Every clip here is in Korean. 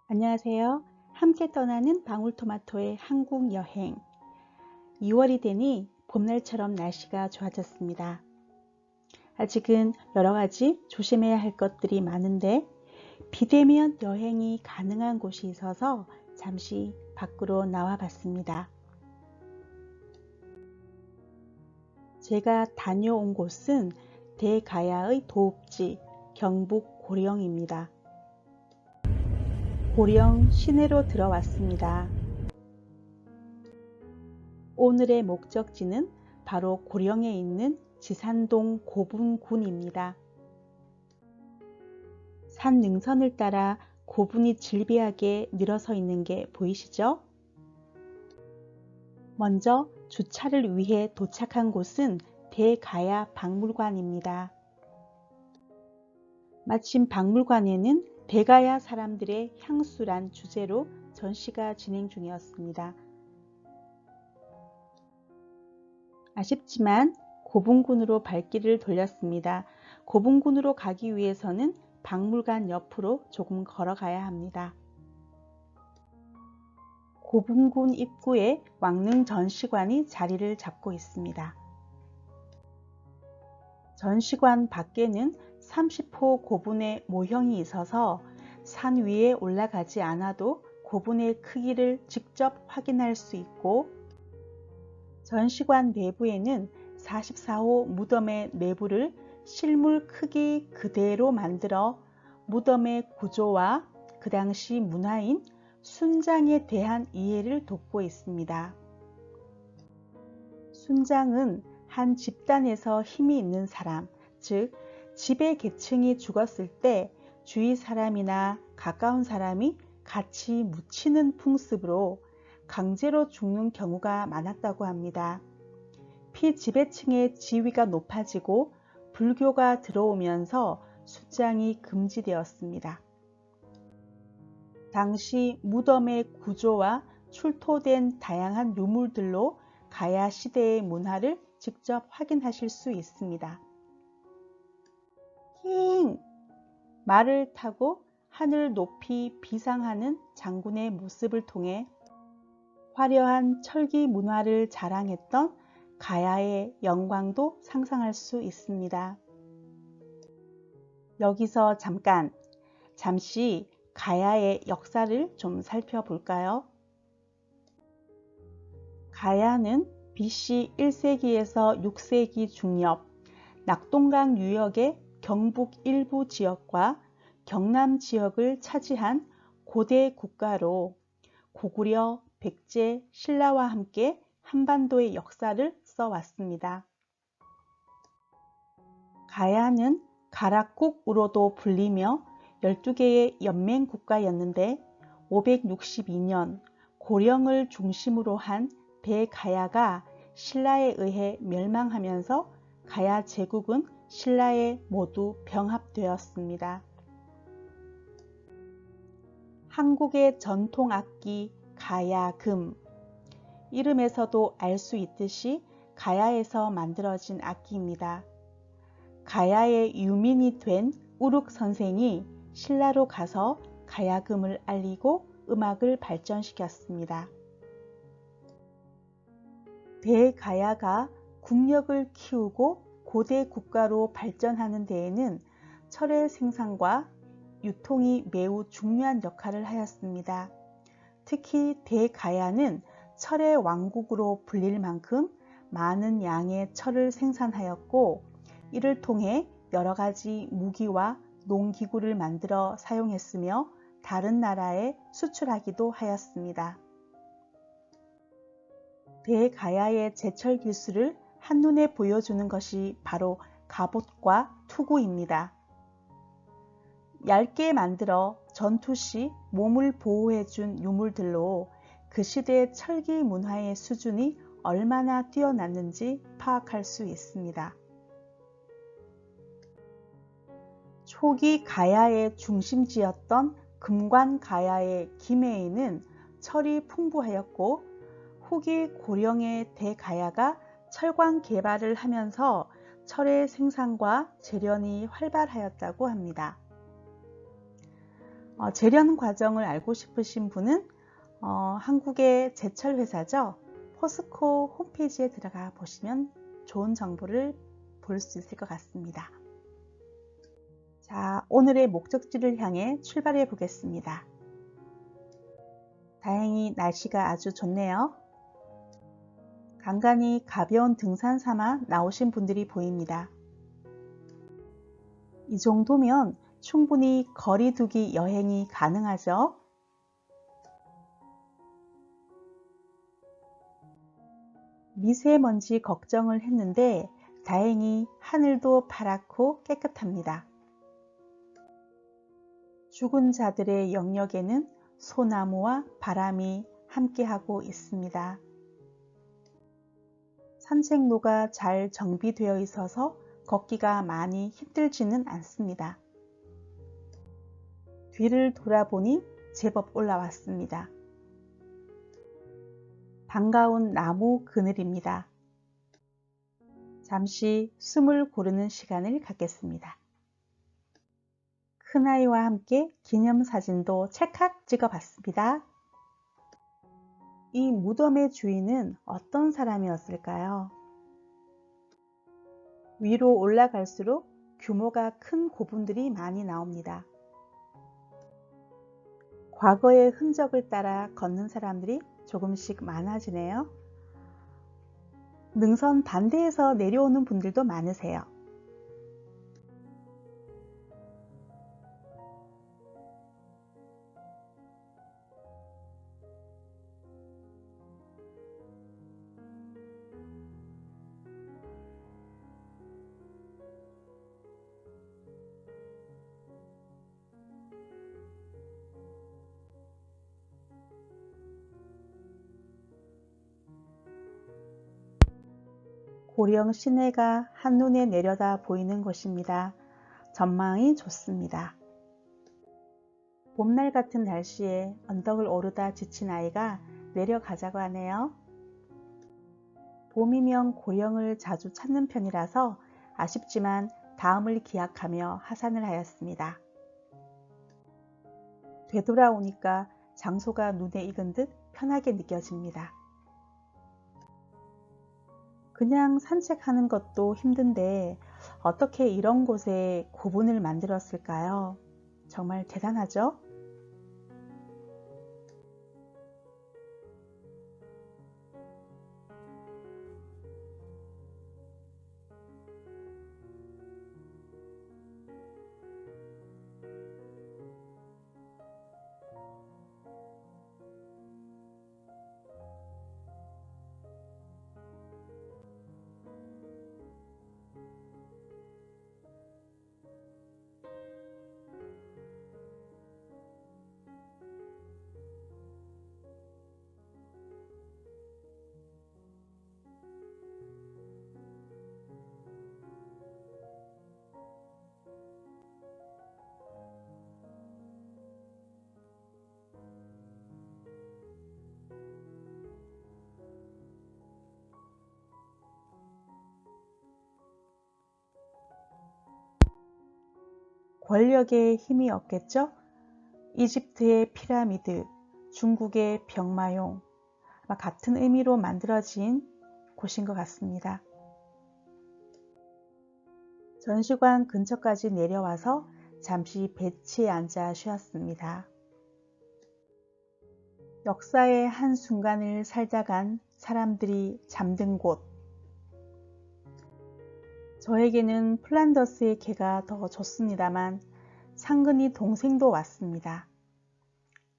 안녕하세요. 함께 떠나는 방울토마토의 한국 여행. 2월이 되니 봄날처럼 날씨가 좋아졌습니다. 아직은 여러 가지 조심해야 할 것들이 많은데 비대면 여행이 가능한 곳이 있어서 잠시 밖으로 나와 봤습니다. 제가 다녀온 곳은 대가야의 도읍지 경북 고령입니다. 고령 시내로 들어왔습니다. 오늘의 목적지는 바로 고령에 있는 지산동 고분군입니다. 산 능선을 따라 고분이 질비하게 늘어서 있는 게 보이시죠? 먼저 주차를 위해 도착한 곳은 대가야 박물관입니다. 마침 박물관에는 대가야 사람들의 향수란 주제로 전시가 진행 중이었습니다. 아쉽지만 고분군으로 발길을 돌렸습니다. 고분군으로 가기 위해서는 박물관 옆으로 조금 걸어가야 합니다. 고분군 입구에 왕릉 전시관이 자리를 잡고 있습니다. 전시관 밖에는 30호 고분의 모형이 있어서 산 위에 올라가지 않아도 고분의 크기를 직접 확인할 수 있고 전시관 내부에는 44호 무덤의 내부를 실물 크기 그대로 만들어 무덤의 구조와 그 당시 문화인 순장에 대한 이해를 돕고 있습니다. 순장은 한 집단에서 힘이 있는 사람, 즉 지배 계층이 죽었을 때 주위 사람이나 가까운 사람이 같이 묻히는 풍습으로 강제로 죽는 경우가 많았다고 합니다. 피지배층의 지위가 높아지고 불교가 들어오면서 숫장이 금지되었습니다. 당시 무덤의 구조와 출토된 다양한 유물들로 가야 시대의 문화를 직접 확인하실 수 있습니다. 힝! 말을 타고 하늘 높이 비상하는 장군의 모습을 통해 화려한 철기 문화를 자랑했던 가야의 영광도 상상할 수 있습니다. 여기서 잠시 가야의 역사를 좀 살펴볼까요? 가야는 BC 1세기에서 6세기 중엽 낙동강 유역의 경북 일부 지역과 경남 지역을 차지한 고대 국가로 고구려, 백제, 신라와 함께 한반도의 역사를 써왔습니다. 가야는 가락국으로도 불리며 12개의 연맹 국가였는데 562년 고령을 중심으로 한 대가야가 신라에 의해 멸망하면서 가야 제국은 신라에 모두 병합되었습니다. 한국의 전통악기 가야금, 이름에서도 알 수 있듯이 가야에서 만들어진 악기입니다. 가야의 유민이 된 우륵 선생이 신라로 가서 가야금을 알리고 음악을 발전시켰습니다. 대가야가 국력을 키우고 고대 국가로 발전하는 데에는 철의 생산과 유통이 매우 중요한 역할을 하였습니다. 특히 대가야는 철의 왕국으로 불릴 만큼 많은 양의 철을 생산하였고 이를 통해 여러 가지 무기와 농기구를 만들어 사용했으며 다른 나라에 수출하기도 하였습니다. 대가야의 제철 기술을 한눈에 보여주는 것이 바로 갑옷과 투구입니다. 얇게 만들어 전투 시 몸을 보호해준 유물들로 그 시대의 철기 문화의 수준이 얼마나 뛰어났는지 파악할 수 있습니다. 초기 가야의 중심지였던 금관가야의 김해에는 철이 풍부하였고 후기 고령의 대가야가 철광 개발을 하면서 철의 생산과 재련이 활발하였다고 합니다. 재련 과정을 알고 싶으신 분은 한국의 제철 회사죠. 포스코 홈페이지에 들어가 보시면 좋은 정보를 볼 수 있을 것 같습니다. 자, 오늘의 목적지를 향해 출발해 보겠습니다. 다행히 날씨가 아주 좋네요. 간간히 가벼운 등산 삼아 나오신 분들이 보입니다. 이 정도면 충분히 거리두기 여행이 가능하죠. 미세먼지 걱정을 했는데 다행히 하늘도 파랗고 깨끗합니다. 죽은 자들의 영역에는 소나무와 바람이 함께하고 있습니다. 산책로가 잘 정비되어 있어서 걷기가 많이 힘들지는 않습니다. 뒤를 돌아보니 제법 올라왔습니다. 반가운 나무 그늘입니다. 잠시 숨을 고르는 시간을 갖겠습니다. 큰아이와 함께 기념사진도 찰칵 찍어봤습니다. 이 무덤의 주인은 어떤 사람이었을까요? 위로 올라갈수록 규모가 큰 고분들이 많이 나옵니다. 과거의 흔적을 따라 걷는 사람들이 조금씩 많아지네요. 능선 반대에서 내려오는 분들도 많으세요. 고령 시내가 한눈에 내려다 보이는 곳입니다. 전망이 좋습니다. 봄날 같은 날씨에 언덕을 오르다 지친 아이가 내려가자고 하네요. 봄이면 고령을 자주 찾는 편이라서 아쉽지만 다음을 기약하며 하산을 하였습니다. 되돌아오니까 장소가 눈에 익은 듯 편하게 느껴집니다. 그냥 산책하는 것도 힘든데 어떻게 이런 곳에 고분을 만들었을까요? 정말 대단하죠? 권력의 힘이 없겠죠? 이집트의 피라미드, 중국의 병마용, 아마 같은 의미로 만들어진 곳인 것 같습니다. 전시관 근처까지 내려와서 잠시 벤치에 앉아 쉬었습니다. 역사의 한 순간을 살다 간 사람들이 잠든 곳. 저에게는 플란더스의 개가 더 좋습니다만 상근이 동생도 왔습니다.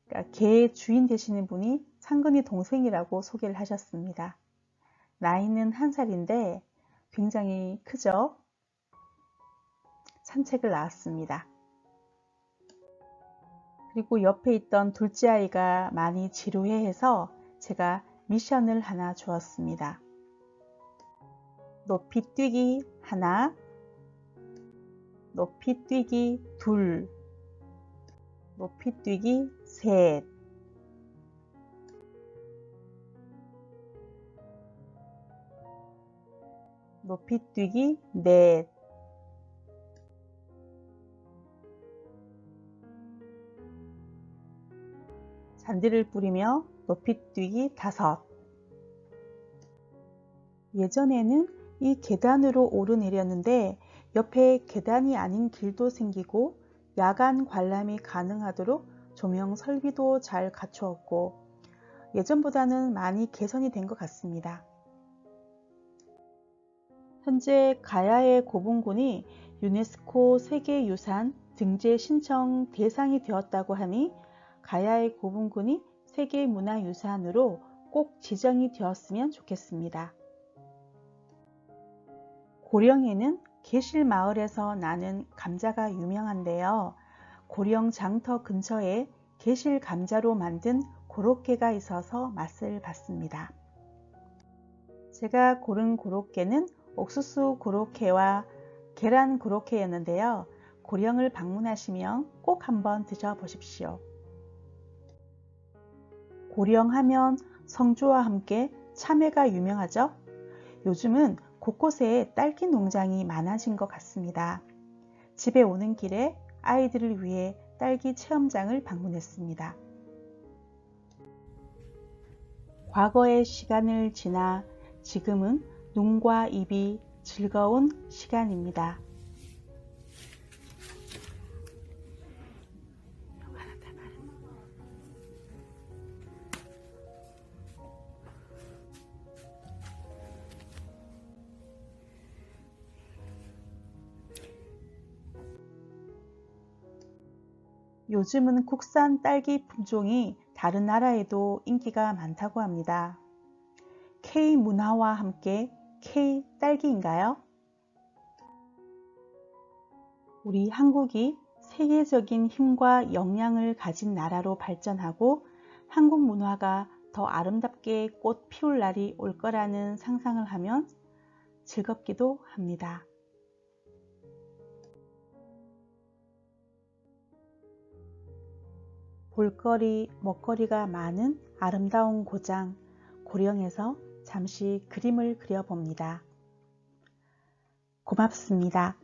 그러니까 개의 주인 되시는 분이 상근이 동생이라고 소개를 하셨습니다. 나이는 1살인데 굉장히 크죠? 산책을 나왔습니다. 그리고 옆에 있던 둘째 아이가 많이 지루해해서 제가 미션을 하나 주었습니다. 높이 뛰기 하나, 높이 뛰기 둘, 높이 뛰기 셋, 높이 뛰기 넷, 잔디를 뿌리며 높이 뛰기 5. 예전에는 이 계단으로 오르내렸는데 옆에 계단이 아닌 길도 생기고 야간 관람이 가능하도록 조명 설비도 잘 갖추었고 예전보다는 많이 개선이 된 것 같습니다. 현재 가야의 고분군이 유네스코 세계유산 등재 신청 대상이 되었다고 하니 가야의 고분군이 세계문화유산으로 꼭 지정이 되었으면 좋겠습니다. 고령에는 계실마을에서 나는 감자가 유명한데요. 고령 장터 근처에 계실 감자로 만든 고로케가 있어서 맛을 봤습니다. 제가 고른 고로케는 옥수수 고로케와 계란 고로케였는데요. 고령을 방문하시면 꼭 한번 드셔보십시오. 고령하면 성주와 함께 참외가 유명하죠. 요즘은 곳곳에 딸기 농장이 많아진 것 같습니다. 집에 오는 길에 아이들을 위해 딸기 체험장을 방문했습니다. 과거의 시간을 지나 지금은 눈과 입이 즐거운 시간입니다. 요즘은 국산 딸기 품종이 다른 나라에도 인기가 많다고 합니다. K 문화와 함께 K 딸기인가요? 우리 한국이 세계적인 힘과 역량을 가진 나라로 발전하고 한국 문화가 더 아름답게 꽃 피울 날이 올 거라는 상상을 하면 즐겁기도 합니다. 볼거리, 먹거리가 많은 아름다운 고장 고령에서 잠시 그림을 그려봅니다. 고맙습니다.